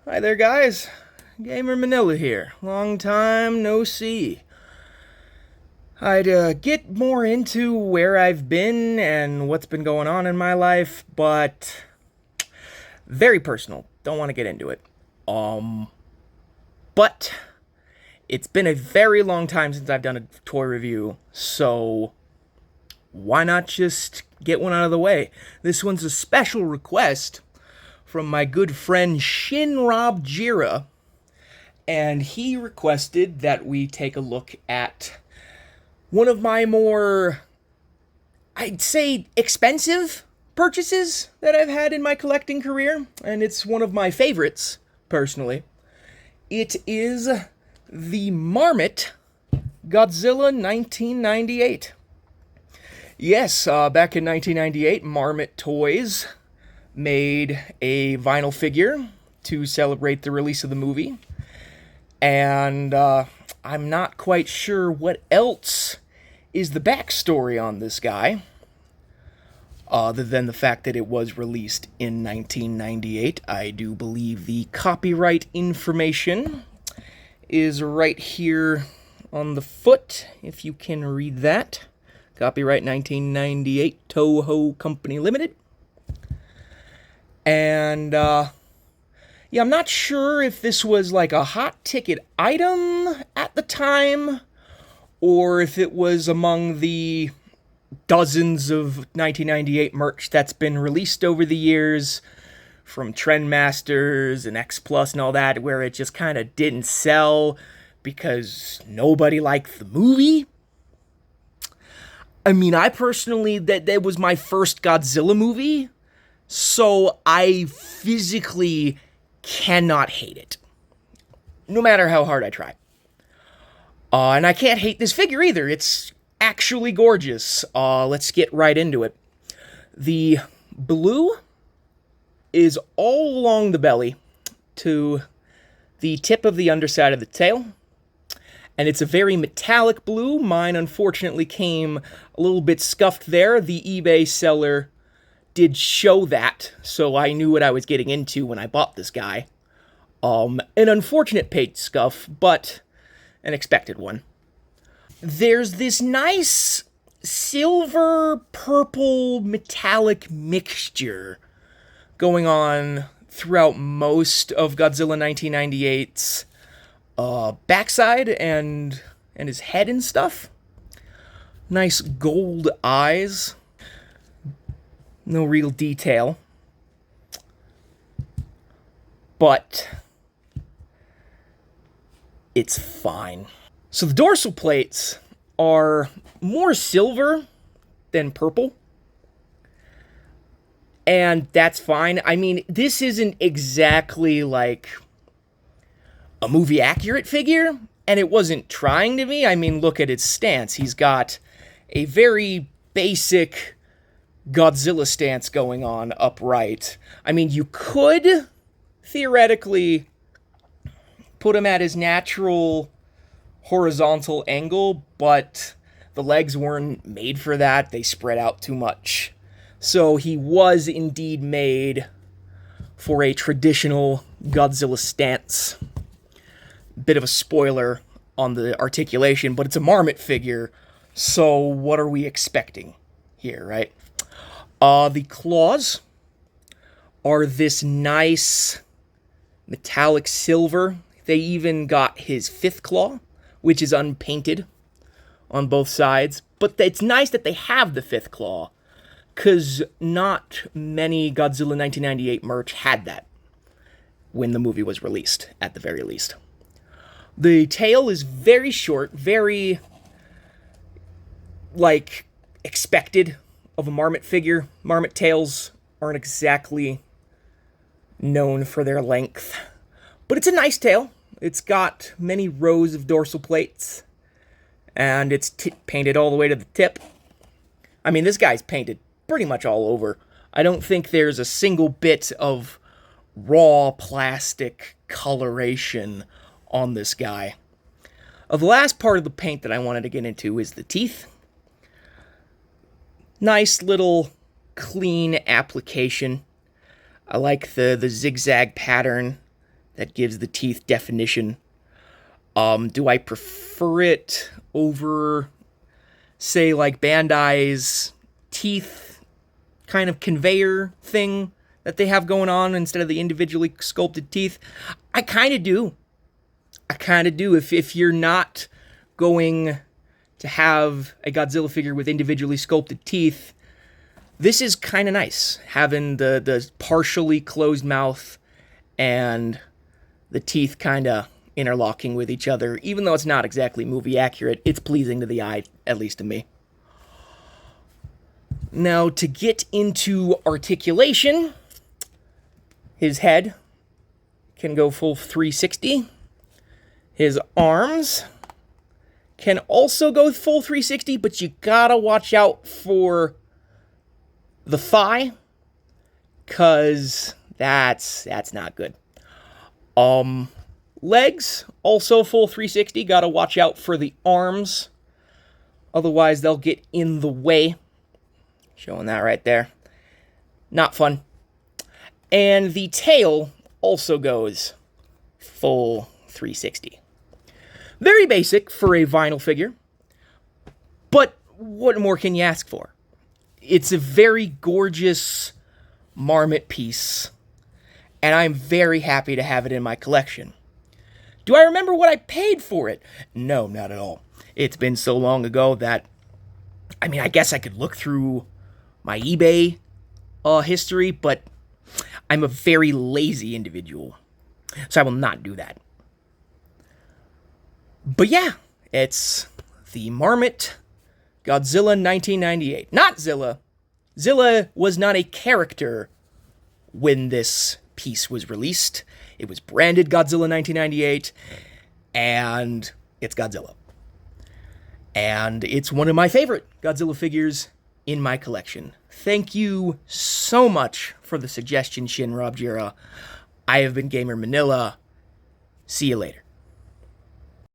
Hi there, guys. Gamer Manila here. Long time no see. I'd get more into where I've been and what's been going on in my life, but very personal. Don't want to get into it. But it's been a very long time since I've done a toy review, so why not just get one out of the way? This one's a special request from my good friend Shinrob Jira, and he requested that we take a look at one of my more, I'd say, expensive purchases that I've had in my collecting career, and it's one of my favorites, personally. It is the Marmit Godzilla 1998. Yes, back in 1998, Marmit Toys made a vinyl figure to celebrate the release of the movie. And I'm not quite sure what else is the backstory on this guy, other than the fact that it was released in 1998. I do believe the copyright information is right here on the foot, if you can read that. Copyright 1998, Toho Company Limited. And yeah, I'm not sure if this was like a hot ticket item at the time, or if it was among the dozens of 1998 merch that's been released over the years from Trendmasters and X Plus and all that, where it just kind of didn't sell because nobody liked the movie. I mean, I personally, that was my first Godzilla movie, so I physically cannot hate it, no matter how hard I try. And I can't hate this figure either. It's actually gorgeous. Let's get right into it. The blue is all along the belly to the tip of the underside of the tail. And it's a very metallic blue. Mine, unfortunately, came a little bit scuffed there. The eBay seller did show that, so I knew what I was getting into when I bought this guy. An unfortunate paint scuff, but an expected one. There's this nice silver purple metallic mixture going on throughout most of Godzilla 1998's backside and his head and stuff. Nice gold eyes. No real detail. But it's fine. So the dorsal plates are more silver than purple. And that's fine. I mean, this isn't exactly like a movie accurate figure, and it wasn't trying to be. I mean, look at its stance. He's got a very basic Godzilla stance going on upright. I mean, you could theoretically put him at his natural horizontal angle, but the legs weren't made for that. They spread out too much. So he was indeed made for a traditional Godzilla stance. Bit of a spoiler on the articulation, but it's a Marmit figure, so what are we expecting here, right? The claws are this nice metallic silver. They even got his fifth claw, which is unpainted on both sides. But it's nice that they have the fifth claw, because not many Godzilla 1998 merch had that when the movie was released, at the very least. The tail is very short, very, like, expected of a Marmit figure. Marmit tails aren't exactly known for their length, but it's a nice tail. It's got many rows of dorsal plates, and it's painted all the way to the tip. I mean, this guy's painted pretty much all over. I don't think there's a single bit of raw plastic coloration on this guy. The last part of the paint that I wanted to get into is the teeth. Nice little clean application. I like the zigzag pattern that gives the teeth definition. Do I prefer it over, say, like Bandai's teeth kind of conveyor thing that they have going on instead of the individually sculpted teeth? I kind of do. If you're not going to have a Godzilla figure with individually sculpted teeth, this is kind of nice. Having the partially closed mouth and the teeth kind of interlocking with each other. Even though it's not exactly movie accurate, it's pleasing to the eye, at least to me. Now, to get into articulation, his head can go full 360. His arms can also go full 360, but you gotta watch out for the thigh, cause that's not good. Legs also full 360. Gotta watch out for the arms, otherwise they'll get in the way. Showing that right there. Not fun. And the tail also goes full 360. Very basic for a vinyl figure, but what more can you ask for? It's a very gorgeous Marmit piece, and I'm very happy to have it in my collection. Do I remember what I paid for it? No, not at all. It's been so long ago that, I mean, I guess I could look through my eBay history, but I'm a very lazy individual, so I will not do that. But yeah, it's the Marmit Godzilla 1998. Not Zilla. Zilla was not a character when this piece was released. It was branded Godzilla 1998, and it's Godzilla. And it's one of my favorite Godzilla figures in my collection. Thank you so much for the suggestion, Shin Rob Jira. I have been Gamer Manila. See you later.